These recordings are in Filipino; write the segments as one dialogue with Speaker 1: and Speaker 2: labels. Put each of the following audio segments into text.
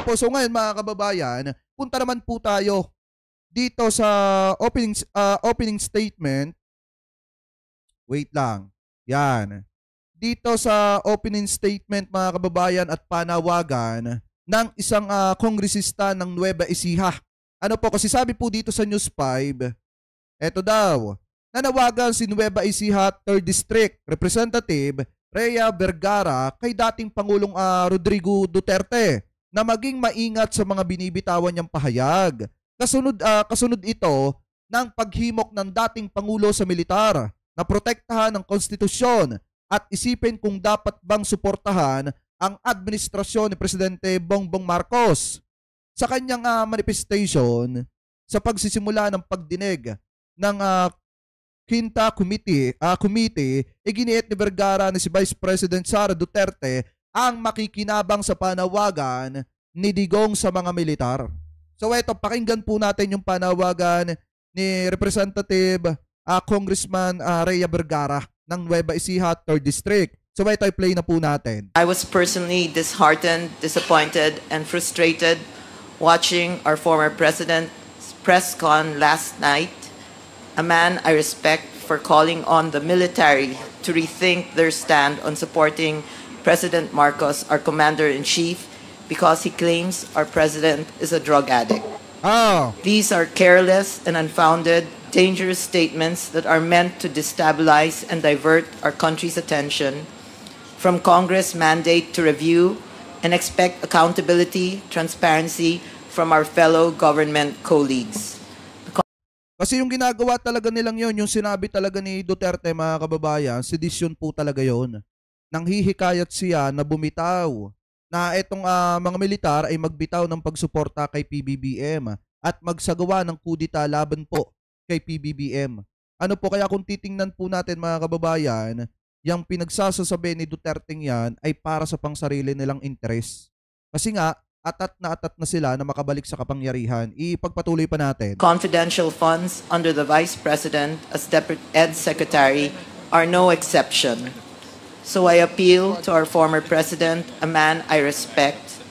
Speaker 1: po, so ngayon mga kababayan, punta naman po tayo dito sa opening statement. Wait lang. Yan. Dito sa opening statement mga kababayan at panawagan ng isang kongresista ng Nueva Ecija. Ano po, kasi sabi po dito sa News 5, eto daw, nanawagan si Nueva Ecija 3rd District Representative Rhea Vergara kay dating Pangulong Rodrigo Duterte na maging maingat sa mga binibitawan niyang pahayag. Kasunod ito ng paghimok ng dating Pangulo sa militar na protektahan ng konstitusyon at isipin kung dapat bang suportahan ang administrasyon ni Presidente Bongbong Marcos. Sa kanyang manifestation sa pagsisimula ng pagdinig ng Quinta Committee, iginiit ni Vergara na si Vice President Sara Duterte ang makikinabang sa panawagan ni Digong sa mga militar. So eto, pakinggan po natin yung panawagan ni Representative Congressman Rhea Vergara ng Nueva Ecija 3rd District. So eto, i-play na po natin.
Speaker 2: I was personally disheartened, disappointed, and frustrated watching our former president's press con last night, a man I respect for calling on the military to rethink their stand on supporting President Marcos, our commander-in-chief, because he claims our president is a drug addict. These are careless and unfounded, dangerous statements that are meant to destabilize and divert our country's attention from Congress' mandate to review and expect accountability, transparency from our fellow government colleagues.
Speaker 1: Kasi yung ginagawa talaga nilang yon, yung sinabi talaga ni Duterte mga kababayan, sedisyon po talaga yon. Nang hihikayat siya na bumitaw na itong mga militar ay magbitaw ng pagsuporta kay PBBM at magsagawa ng kudita laban po kay PBBM. Ano po, kaya kung titingnan po natin mga kababayan, yung pinagsasasabi ni Duterte yan ay para sa pangsarili nilang interes. Kasi nga, atat na sila na makabalik sa kapangyarihan. Ipagpatuloy pa natin.
Speaker 2: Confidential funds under the Vice President as Deputy Ed Secretary are no exception. So I appeal to our former President, a man I respect.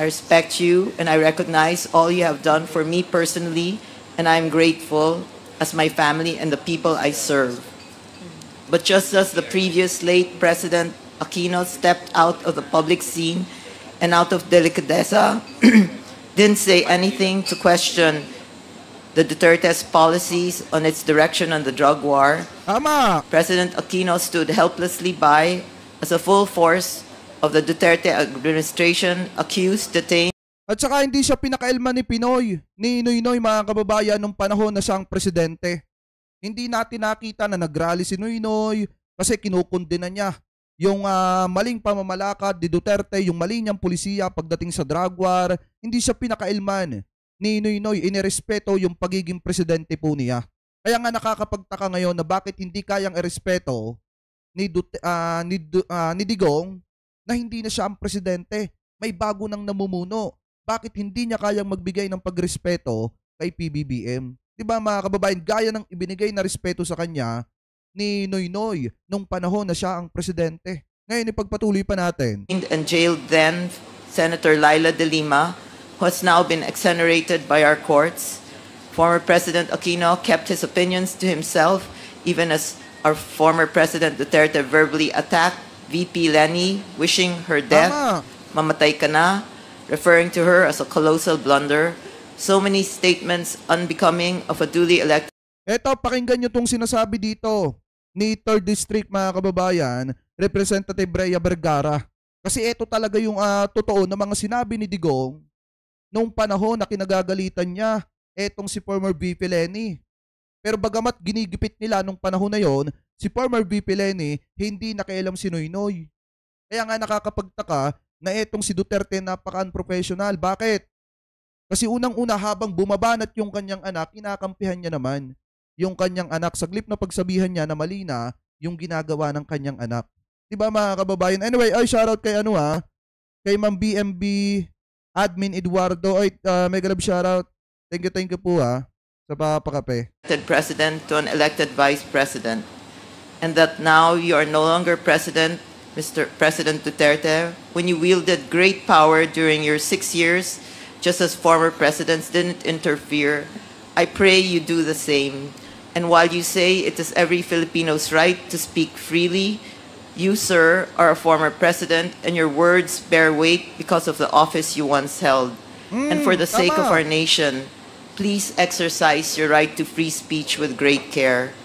Speaker 2: I respect you and I recognize all you have done for me personally, and I'm grateful as my family and the people I serve. But just as the previous late President Aquino stepped out of the public scene and out of delicadeza, didn't say anything to question the Duterte's policies on its direction on the drug war, President Aquino stood helplessly by as a full force of the Duterte administration accused, detained.
Speaker 1: At saka hindi siya pinakailman ni Noynoy mga kababayan nung panahon na siyang presidente. Hindi natin nakita na nagrally si Noynoy kasi kinukundina niya yung maling pamamalakad ni Duterte, yung mali niyang pulisiya pagdating sa drug war. Hindi siya pinakailman ni Noynoy, inirespeto yung pagiging presidente po niya. Kaya nga nakakapagtaka ngayon na bakit hindi kayang irespeto ni Digong na hindi na siya ang presidente. May bago nang namumuno. Bakit hindi niya kayang magbigay ng pagrespeto kay PBBM? Diba mga kababayan, gaya ng ibinigay na respeto sa kanya ni Noynoy nung panahon na siya ang presidente. Ngayon ipagpatuloy pa natin.
Speaker 2: And jailed then Senator Laila de Lima, who has now been exonerated by our courts. Former President Aquino kept his opinions to himself, even as our former President Duterte verbally attacked VP Leni, wishing her death, mamatay ka na, referring to her as a colossal blunder. So many statements unbecoming of a duly elected.
Speaker 1: Eto, pakinggan nyo tong sinasabi dito ni 3rd District mga kababayan, Representative Rhea Vergara. Kasi ito talaga yung totoo na mga sinabi ni Digong nung panahon na kinagagalitan niya etong si former VP Leni. Pero bagamat ginigipit nila nung panahon na yon, si former VP Leni hindi nakialam si Noynoy. Kaya nga nakakapagtaka na etong si Duterte napaka-unprofessional. Bakit? Kasi unang-una habang bumabanat yung kanyang anak, kinakampihan niya naman yung kanyang anak. Saglip na pagsabihan niya na mali na yung ginagawa ng kanyang anak. Diba mga kababayan? Anyway, shoutout kay kay Ma'am BMB Admin Eduardo. Mega love shoutout. Thank you po sa papakape.
Speaker 2: President to an elected vice president, and that now you are no longer president Mr. President Duterte, when you wielded great power during your 6 years, just as former presidents didn't interfere, I pray you do the same. And while you say it is every Filipino's right to speak freely, you, sir, are a former president and your words bear weight because of the office you once held. And for the sake of
Speaker 1: tama.
Speaker 2: our nation, please exercise your right to free speech with great care.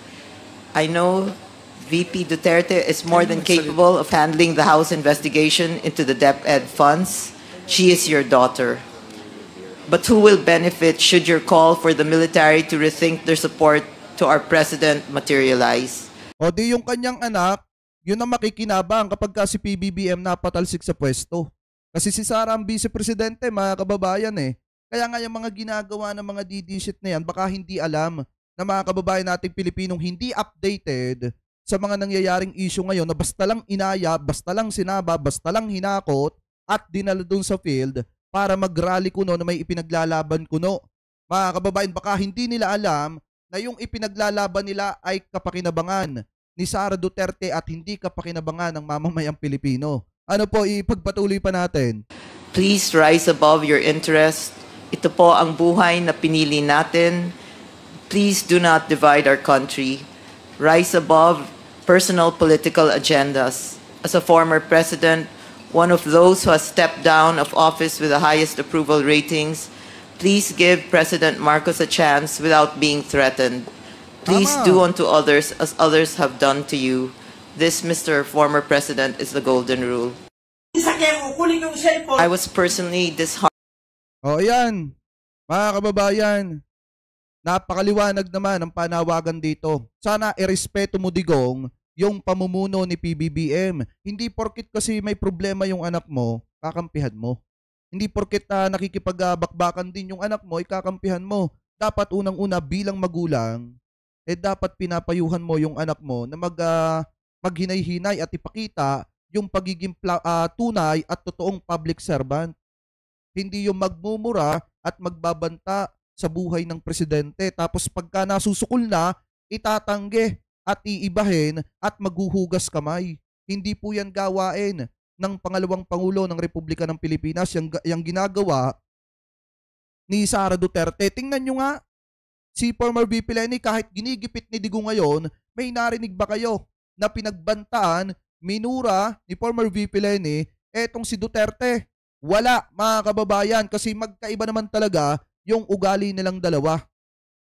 Speaker 2: I know VP Duterte is more than capable of handling the House investigation into the DepEd funds. She is your daughter. But who will benefit should your call for the military to rethink their support to our president materialize?
Speaker 1: O di yung kanyang anak, yun ang makikinabang kapag si PBBM napatalsik sa pwesto. Kasi si Sara ang vice-presidente, mga kababayan eh. Kaya nga yung mga ginagawa ng mga DD shit na yan, baka hindi alam na mga kababayan nating Pilipinong hindi updated sa mga nangyayaring issue ngayon na basta lang inaya, basta lang sinaba, basta lang hinakot at dinala dun sa field para mag-rally kuno na may ipinaglalaban kuno. Mga kababayan, baka hindi nila alam na yung ipinaglalaban nila ay kapakinabangan ni Sara Duterte at hindi kapakinabangan ng mamamayang Pilipino. Ano po, ipagpatuloy pa natin.
Speaker 2: Please rise above your interest. Ito po ang buhay na pinili natin. Please do not divide our country. Rise above personal political agendas. As a former president, one of those who has stepped down of office with the highest approval ratings, please give President Marcos a chance without being threatened. Please
Speaker 1: Tama.
Speaker 2: do unto others as others have done to you. This, Mr. Former President, is the golden rule. I was personally disheartened.
Speaker 1: O ayan, mga kababayan, napakaliwanag naman ang panawagan dito. Sana irespeto mo, Digong, yung pamumuno ni PBBM. Hindi porkit kasi may problema yung anak mo, kakampihan mo. Hindi porkit nakikipagbakbakan din yung anak mo, ikakampihan mo. Dapat unang-una bilang magulang, dapat pinapayuhan mo yung anak mo na maghinay-hinay at ipakita yung pagiging tunay at totoong public servant. Hindi yung magmumura at magbabanta sa buhay ng presidente. Tapos pagka nasusukol na, itatanggi at iibahin at maghuhugas kamay. Hindi po yan gawain ng pangalawang Pangulo ng Republika ng Pilipinas. Yung ginagawa ni Sara Duterte. Tingnan nyo nga, si former VP Leni, kahit ginigipit ni Digong ngayon, may narinig ba kayo na pinagbantaan, minura ni former VP Leni, etong si Duterte? Wala, mga kababayan, kasi magkaiba naman talaga yung ugali nilang dalawa.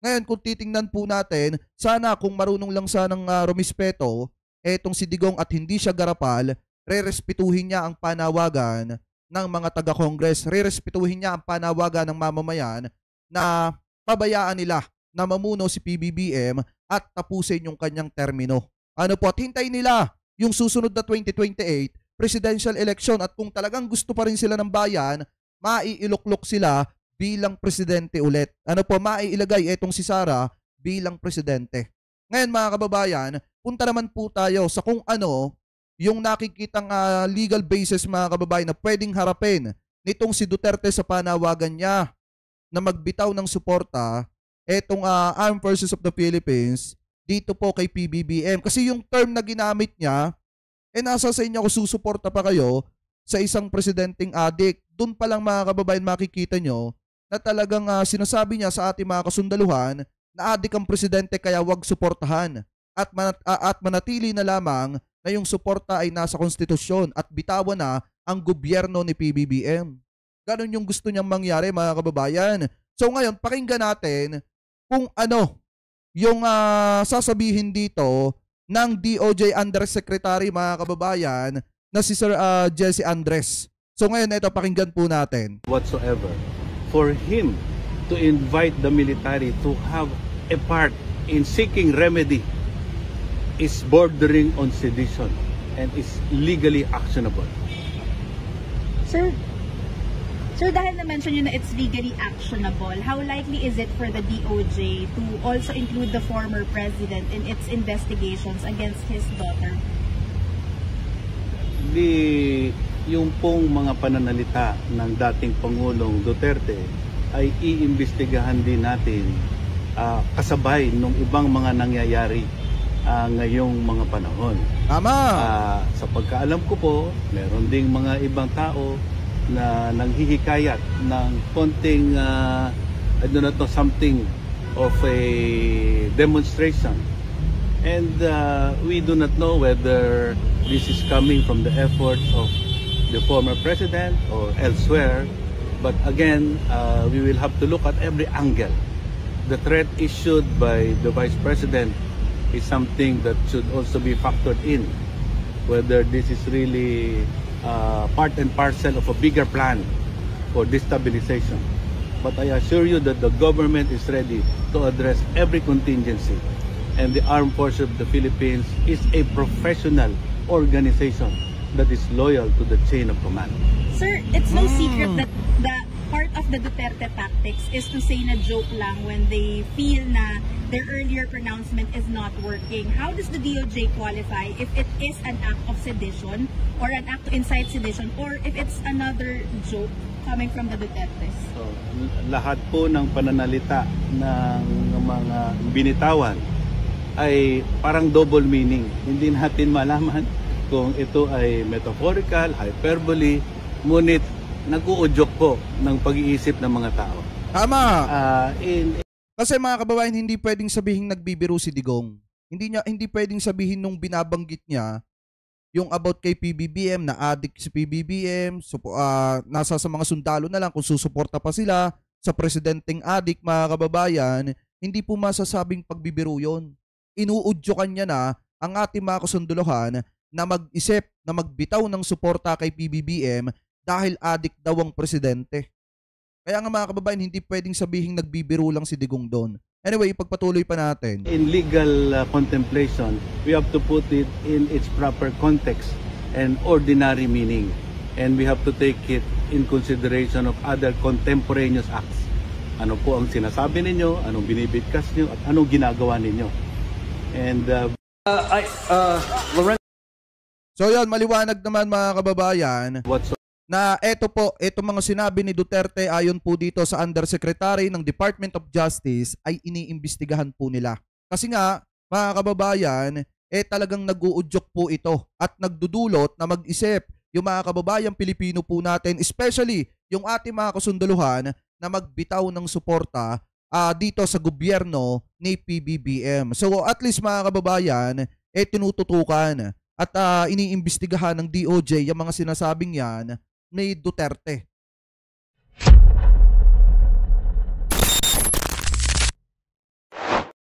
Speaker 1: Ngayon, kung titingnan po natin, sana kung marunong lang sanang rumispeto, etong si Digong at hindi siya garapal, rerespetuhin niya ang panawagan ng mga taga-Congress, rerespetuhin niya ang panawagan ng mamamayan na pabayaan nila na mamuno si PBBM at tapusin yung kanyang termino. Ano po, at hintayin nila yung susunod na 2028 presidential election at kung talagang gusto pa rin sila ng bayan, maiiluklok sila bilang presidente ulit. Ano po, maiilagay etong si Sara bilang presidente. Ngayon mga kababayan, punta naman po tayo sa kung ano yung nakikitang legal basis mga kababayan na pwedeng harapin nitong si Duterte sa panawagan niya na magbitaw ng suporta etong Armed Forces of the Philippines dito po kay PBBM. Kasi yung term na ginamit niya, nasa sa inyo kung susuporta pa kayo sa isang presidenteng adik. Doon pa lang mga kababayan makikita nyo na talagang sinasabi niya sa ating mga kasundaluhan na adik ang presidente kaya wag suportahan at manatili na lamang na yung suporta ay nasa konstitusyon at bitawan na ang gobyerno ni PBBM. Ganon yung gusto niyang mangyari mga kababayan. So ngayon, pakinggan natin kung ano yung sasabihin dito ng DOJ Undersecretary mga kababayan na si Sir Jesse Andres. So ngayon ito pakinggan po natin.
Speaker 3: Whatsoever for him to invite the military to have a part in seeking remedy is bordering on sedition and is legally actionable.
Speaker 4: Sir, dahil na-mention nyo na it's legally actionable, how likely is it for the DOJ to also include the former president in its investigations against his daughter?
Speaker 3: Yung pong mga pananalita ng dating Pangulong Duterte ay iimbestigahan din natin kasabay nung ibang mga nangyayari ngayong mga panahon.
Speaker 1: Tama.
Speaker 3: Sa pagkaalam ko po, meron ding mga ibang tao na nanghihikayat ng konting I do not know, something of a demonstration. And we do not know whether this is coming from the efforts of the former president or elsewhere. But again, we will have to look at every angle. The threat issued by the Vice President is something that should also be factored in. Whether this is really part and parcel of a bigger plan for destabilization. But I assure you that the government is ready to address every contingency. And the Armed Forces of the Philippines is a professional organization that is loyal to the chain of command.
Speaker 4: Sir, it's no secret that the part of the Duterte tactics is to say na joke lang when they feel na their earlier pronouncement is not working. How does the DOJ qualify if it is an act of sedition or an act to incite sedition or if it's another joke coming from the Dutertes?
Speaker 3: So, lahat po ng pananalita ng mga binitawan ay parang double meaning. Hindi natin malaman kung ito ay metaphorical, hyperbole, ngunit nag-uudyok po ng pag-iisip ng mga tao.
Speaker 1: Tama. Kasi mga kababayan, hindi pwedeng sabihin nagbibiro si Digong. Hindi pwedeng sabihin nung binabanggit niya yung about kay PBBM, na addict si PBBM, nasa sa mga sundalo na lang kung susuporta pa sila sa presidenteng addict, mga kababayan, hindi po masasabing pagbibiro yon. Inuudyokan niya na ang ating mga kasunduluhan na mag-isip na magbitaw ng suporta kay PBBM dahil addict daw ang presidente. Kaya nga mga kababayan, hindi pwedeng sabihin nagbibiro lang si Digong doon. Anyway, ipagpatuloy pa natin.
Speaker 3: In legal contemplation, we have to put it in its proper context and ordinary meaning. And we have to take it in consideration of other contemporaneous acts. Ano po ang sinasabi ninyo, anong binibigkas nyo, at anong ginagawa ninyo. And
Speaker 1: so yun, maliwanag naman mga kababayan na eto mga sinabi ni Duterte ayon po dito sa Undersecretary ng Department of Justice ay iniimbestigahan po nila. Kasi nga, mga kababayan, talagang nag-uudyok po ito at nagdudulot na mag-isip yung mga kababayang Pilipino po natin, especially yung ating mga kasunduluhan na magbitaw ng suporta dito sa gobyerno ni PBBM. So at least mga kababayan, tinututukan at iniimbestigahan ng DOJ yung mga sinasabing yan ni Duterte.